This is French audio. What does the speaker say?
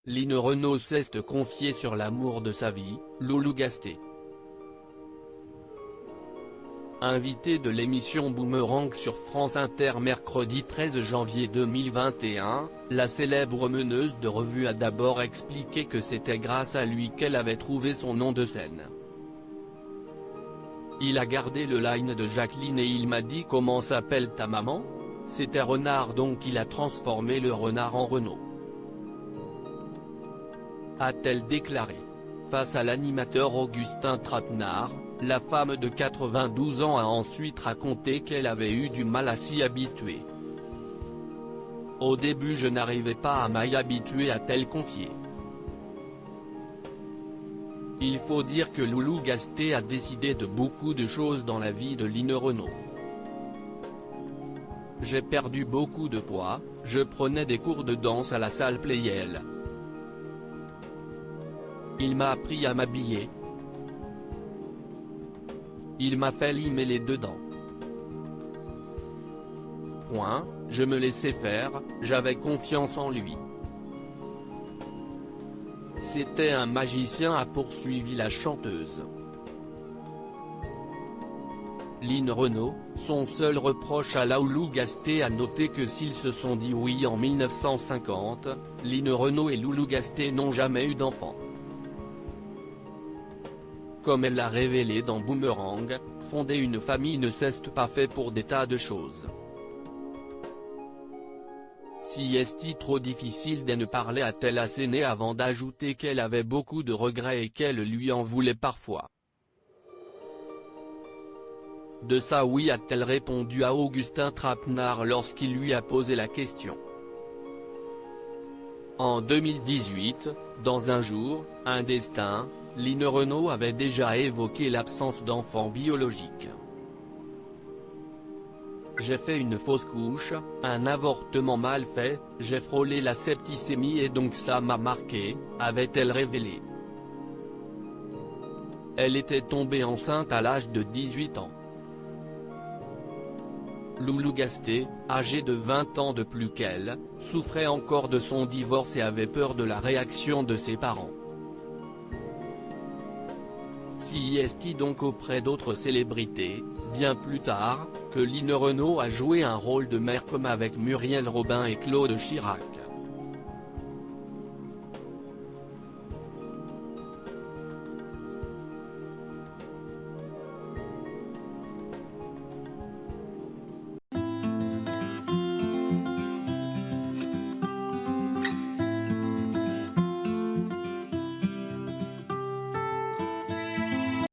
Line Renaud s'est confiée sur l'amour de sa vie, Loulou Gasté. Invitée de l'émission Boomerang sur France Inter mercredi 13 janvier 2021, la célèbre meneuse de revue a d'abord expliqué que c'était grâce à lui qu'elle avait trouvé son nom de scène. Il a gardé le line de Jacqueline et il m'a dit « Comment s'appelle ta maman ?» C'était Renard, donc il a transformé le renard en Renaud, a-t-elle déclaré. Face à l'animateur Augustin Trapenard, la femme de 92 ans a ensuite raconté qu'elle avait eu du mal à s'y habituer. « Au début je n'arrivais pas à m'y habituer, a-t-elle confié. Il faut dire que Loulou Gasté a décidé de beaucoup de choses dans la vie de Line Renaud. J'ai perdu beaucoup de poids, je prenais des cours de danse à la salle Playel. Il m'a appris à m'habiller. Il m'a fait limer les deux dents. Je me laissais faire, j'avais confiance en lui. C'était un magicien, a poursuivi la chanteuse. Line Renaud, son seul reproche à Loulou Gasté, a noté que s'ils se sont dit oui en 1950, Line Renaud et Loulou Gasté n'ont jamais eu d'enfant. Comme elle l'a révélé dans Boomerang, fonder une famille ne s'est pas fait pour des tas de choses. Si est-il trop difficile de ne parler, a-t-elle asséné avant d'ajouter qu'elle avait beaucoup de regrets et qu'elle lui en voulait parfois. De ça oui, a-t-elle répondu à Augustin Trapenard lorsqu'il lui a posé la question. En 2018, dans Un jour, un destin, Line Renaud avait déjà évoqué l'absence d'enfant biologique. J'ai fait une fausse couche, un avortement mal fait, j'ai frôlé la septicémie et donc ça m'a marqué, avait-elle révélé. Elle était tombée enceinte à l'âge de 18 ans. Loulou Gasté, âgé de 20 ans de plus qu'elle, souffrait encore de son divorce et avait peur de la réaction de ses parents. Si est donc auprès d'autres célébrités, bien plus tard, que Line Renaud a joué un rôle de mère comme avec Muriel Robin et Claude Chirac.